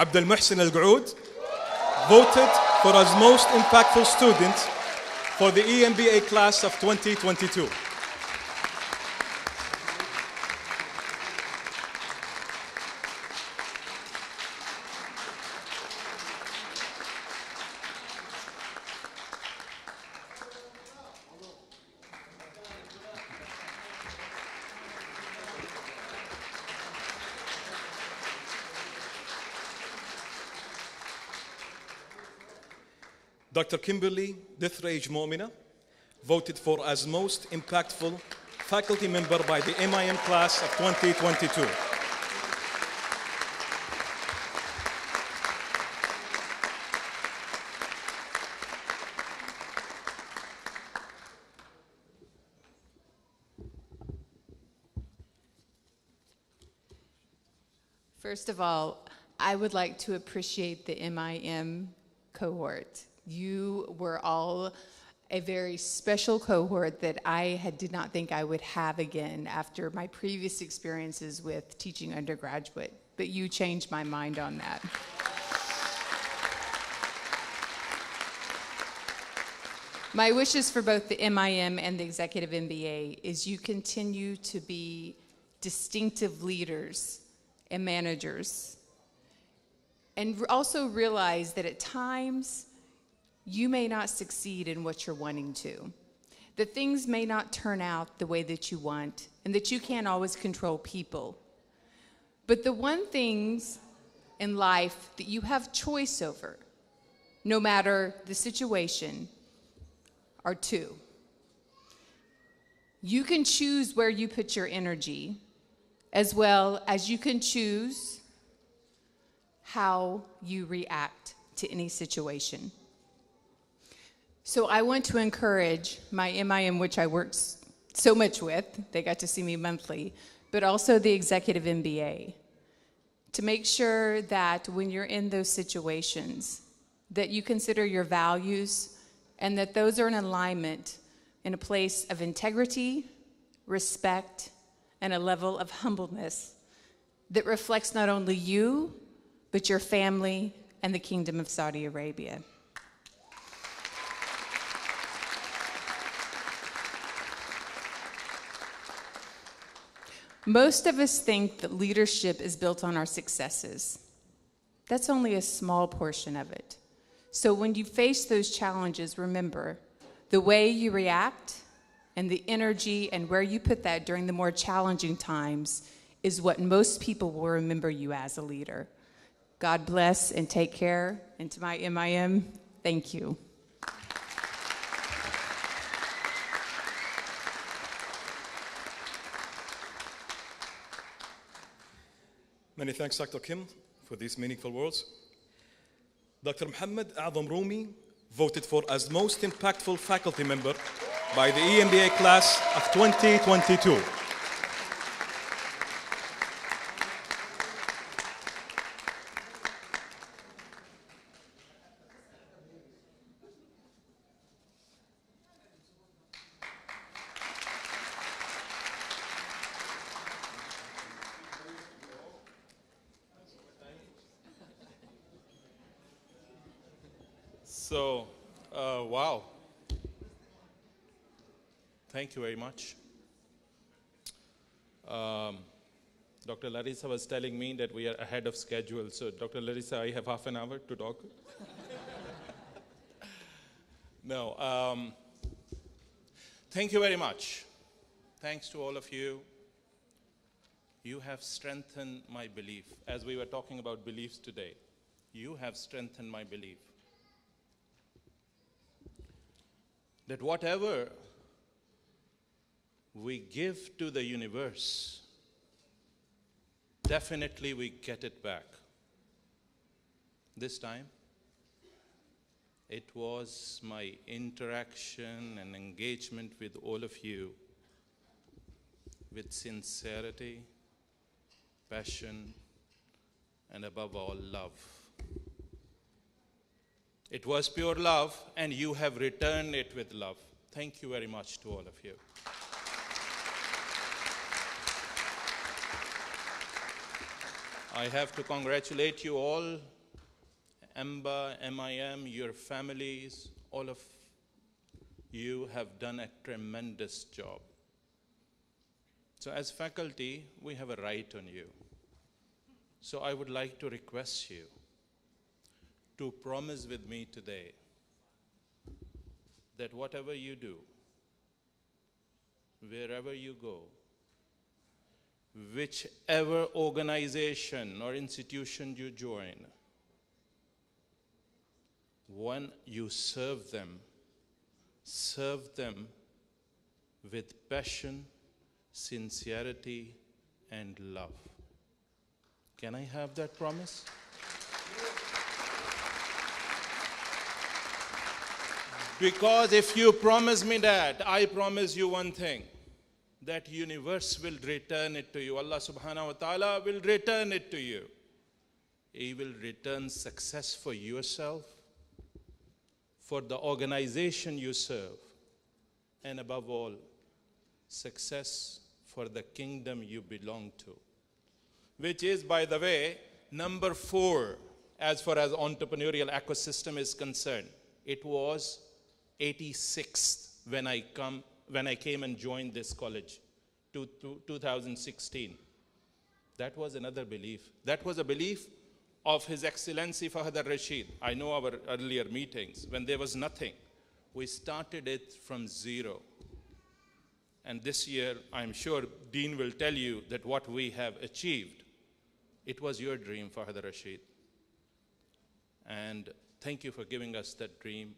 Abdel Muhsin Al-Gouud, voted for as most impactful student for the EMBA class of 2022. Dr. Kimberly Dithridge Momina voted for as most impactful faculty member by the MIM class of 2022. First of all, I would like to appreciate the MIM cohort. You were all a very special cohort that did not think I would have again after my previous experiences with teaching undergraduate, but you changed my mind on that. My wishes for both the MIM and the Executive MBA is you continue to be distinctive leaders and managers, and also realize that at times you may not succeed in what you're wanting to, that things may not turn out the way that you want, and that you can't always control people. But the one things in life that you have choice over, no matter the situation, are two. You can choose where you put your energy, as well as you can choose how you react to any situation. So I want to encourage my MIM, which I work so much with, they got to see me monthly, but also the Executive MBA, to make sure that when you're in those situations, that you consider your values and that those are in alignment in a place of integrity, respect, and a level of humbleness that reflects not only you, but your family and the Kingdom of Saudi Arabia. Most of us think that leadership is built on our successes. That's only a small portion of it. So when you face those challenges, remember, the way you react and the energy and where you put that during the more challenging times is what most people will remember you as a leader. God bless and take care. And to my MIM, thank you. Many thanks, Dr. Kim, for these meaningful words. Dr. Muhammad A'zam Rumi voted for as most impactful faculty member by the EMBA class of 2022. So, wow. Thank you very much. Dr. Larissa was telling me that we are ahead of schedule. So, Dr. Larissa, I have half an hour to talk. No. Thank you very much. Thanks to all of you. You have strengthened my belief. As we were talking about beliefs today, you have strengthened my belief that whatever we give to the universe, definitely we get it back. This time, it was my interaction and engagement with all of you with sincerity, passion, and above all, love. It was pure love, and you have returned it with love. Thank you very much to all of you. I have to congratulate you all EMBA, MIM, your families, all of you have done a tremendous job. So as faculty, we have a right on you. So I would like to request you to promise with me today that whatever you do, wherever you go, whichever organization or institution you join, when you serve them with passion, sincerity, and love. Can I have that promise? Because if you promise me that, I promise you one thing, that universe will return it to you. Allah subhanahu wa ta'ala will return it to you. He will return success for yourself, for the organization you serve, and above all, success for the kingdom you belong to. Which is, by the way, number 4 as far as entrepreneurial ecosystem is concerned. It was 86th when I came and joined this college, 2016. That was another belief. That was a belief of His Excellency Fahd al-Rashid. I know our earlier meetings, when there was nothing. We started it from zero. And this year, I'm sure Dean will tell you that what we have achieved, it was your dream, Fahd al-Rashid. And thank you for giving us that dream.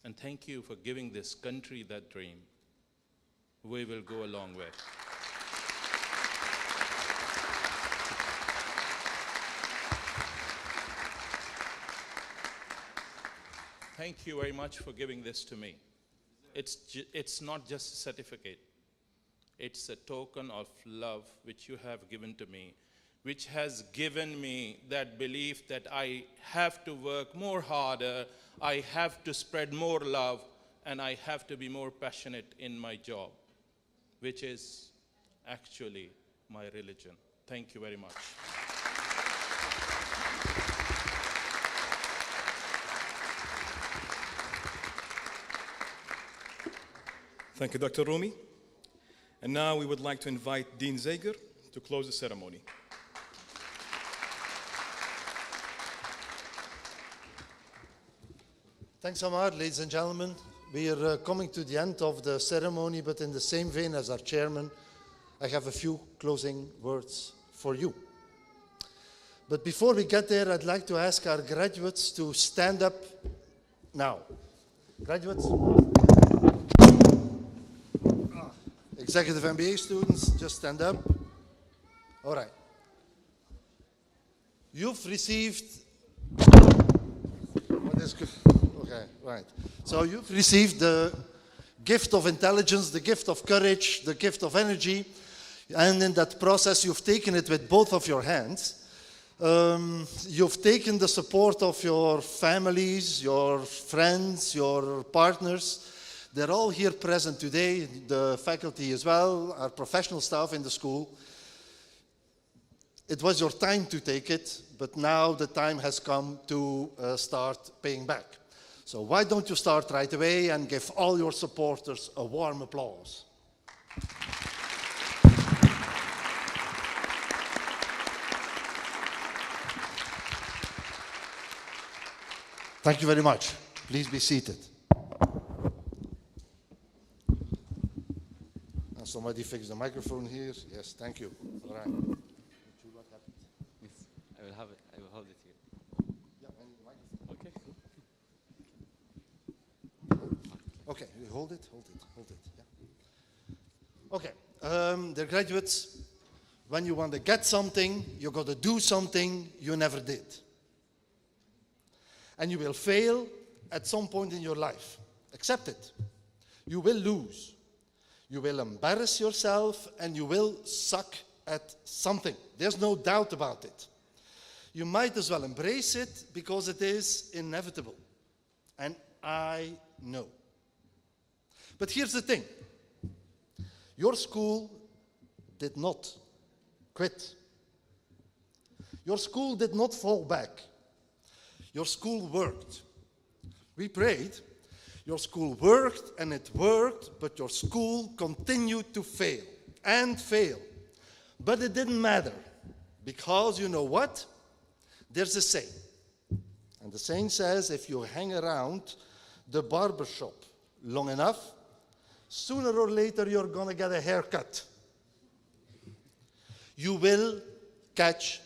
And thank you for giving this country that dream. We will go a long way. Thank you very much for giving this to me. It's not just a certificate. It's a token of love which you have given to me, which has given me that belief that I have to work more harder, I have to spread more love, and I have to be more passionate in my job, which is actually my religion. Thank you very much. Thank you, Dr. Rumi. And now we would like to invite Dean Zager to close the ceremony. Thanks, Amar. Ladies and gentlemen, we are coming to the end of the ceremony, but in the same vein as our chairman, I have a few closing words for you. But before we get there, I'd like to ask our graduates to stand up now. Graduates? Executive MBA students, just stand up. All right. You've received... What is good? Okay, right. So you've received the gift of intelligence, the gift of courage, the gift of energy, and in that process you've taken it with both of your hands. You've taken the support of your families, your friends, your partners. They're all here present today, the faculty as well, our professional staff in the school. It was your time to take it, but now the time has come to start paying back. So why don't you start right away and give all your supporters a warm applause. Thank you very much. Please be seated. Somebody fix the microphone here. Yes, thank you. All right. What happened? Yes, I will have it. I will hold it here. Yeah, and the microphone. Okay. Okay, you hold it. Yeah. Okay, dear graduates, when you want to get something, you got to do something you never did. And you will fail at some point in your life. Accept it. You will lose. You will embarrass yourself and you will suck at something. There's no doubt about it. You might as well embrace it because it is inevitable. And I know. But here's the thing. Your school did not quit. Your school did not fall back. Your school worked. We prayed. Your school worked and it worked, but your school continued to fail and fail. But it didn't matter, because you know what? There's a saying. And the saying says, if you hang around the barber shop long enough, sooner or later you're going to get a haircut. You will catch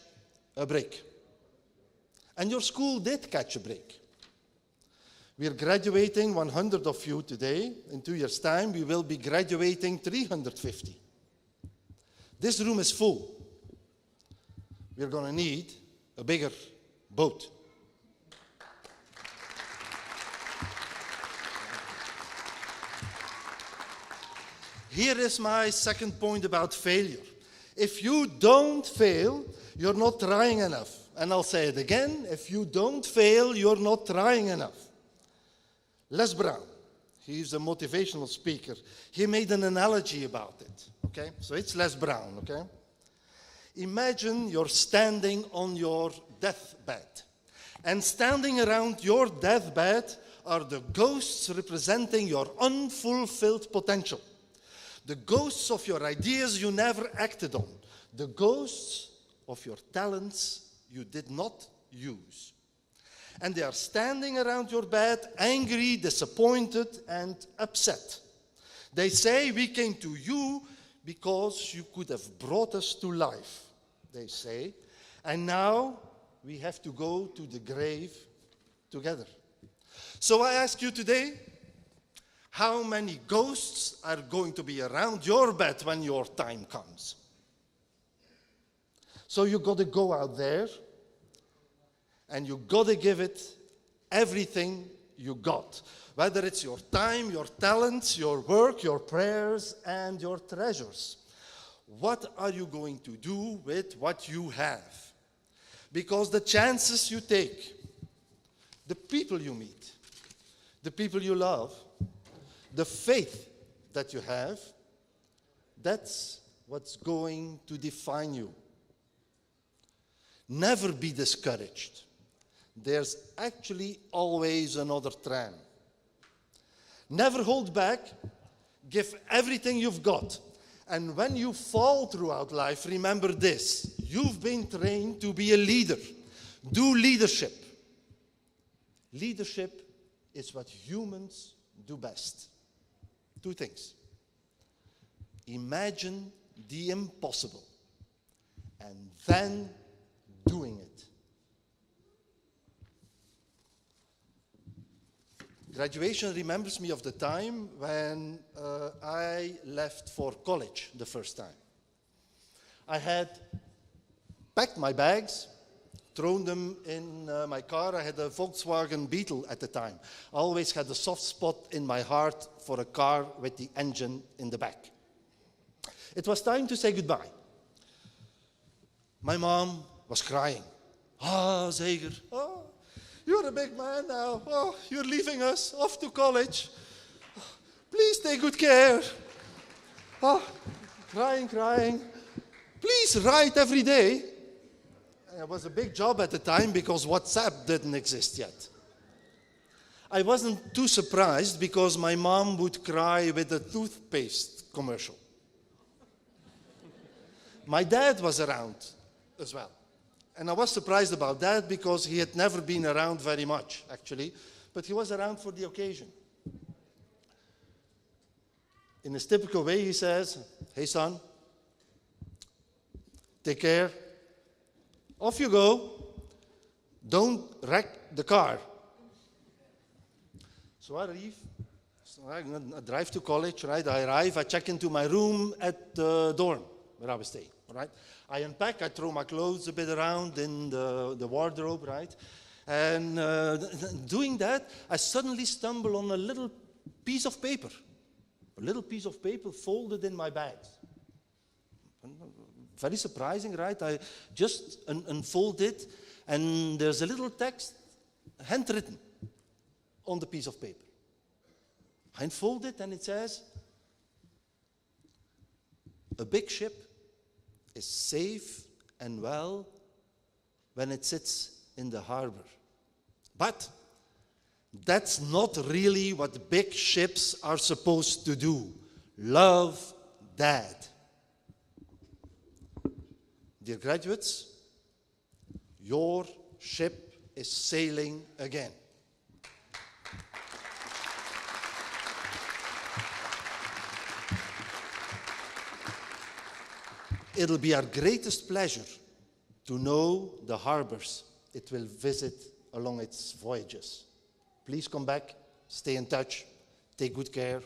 a break. And your school did catch a break. We are graduating 100 of you today. In 2 years' time, we will be graduating 350. This room is full. We're going to need a bigger boat. Here is my second point about failure. If you don't fail, you're not trying enough. And I'll say it again, if you don't fail, you're not trying enough. Les Brown, he's a motivational speaker. He made an analogy about it, okay? So it's Les Brown, okay? Imagine you're standing on your deathbed. And standing around your deathbed are the ghosts representing your unfulfilled potential. The ghosts of your ideas you never acted on. The ghosts of your talents you did not use. And they are standing around your bed, angry, disappointed, and upset. They say, we came to you because you could have brought us to life, they say. And now we have to go to the grave together. So I ask you today, how many ghosts are going to be around your bed when your time comes? So you got to go out there and you got to give it everything you got. Whether it's your time, your talents, your work, your prayers, and your treasures. What are you going to do with what you have? Because the chances you take, the people you meet, the people you love, the faith that you have, that's what's going to define you. Never be discouraged. There's actually always another tram. Never hold back. Give everything you've got. And when you fall throughout life, remember this. You've been trained to be a leader. Do leadership. Leadership is what humans do best. 2 things. Imagine the impossible and then doing it. Graduation remembers me of the time when I left for college the first time. I had packed my bags, thrown them in my car. I had a Volkswagen Beetle at the time. I always had a soft spot in my heart for a car with the engine in the back. It was time to say goodbye. My mom was crying. Zeger, you're a big man now. You're leaving us, off to college. Please take good care. Crying. Please write every day. It was a big job at the time because WhatsApp didn't exist yet. I wasn't too surprised because my mom would cry with a toothpaste commercial. My dad was around as well. And I was surprised about that because he had never been around very much, actually. But he was around for the occasion. In his typical way, he says, hey, son, take care. Off you go. Don't wreck the car. So I leave. So I drive to college, right? I arrive. I check into my room at the dorm where I was staying, right? I unpack. I throw my clothes a bit around in the wardrobe, right? And doing that, I suddenly stumble on a little piece of paper. A little piece of paper folded in my bags. Very surprising, right? I just unfold it, and there's a little text, handwritten, on the piece of paper. I unfold it, and it says, a big ship is safe and well when it sits in the harbor. But that's not really what big ships are supposed to do. Love Dad. Dear graduates, your ship is sailing again. It'll be our greatest pleasure to know the harbors it will visit along its voyages. Please come back, stay in touch, take good care.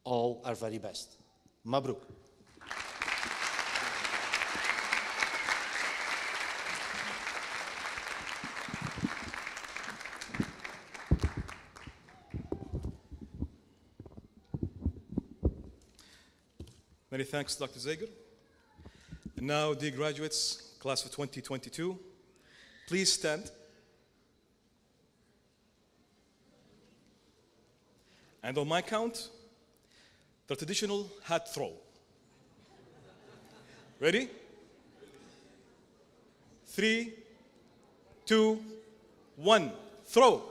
All our very best. Mabruk. Many thanks, Dr. Zager. And now, dear graduates, class of 2022, please stand. And on my count, the traditional hat throw. Ready? 3, 2, 1, throw.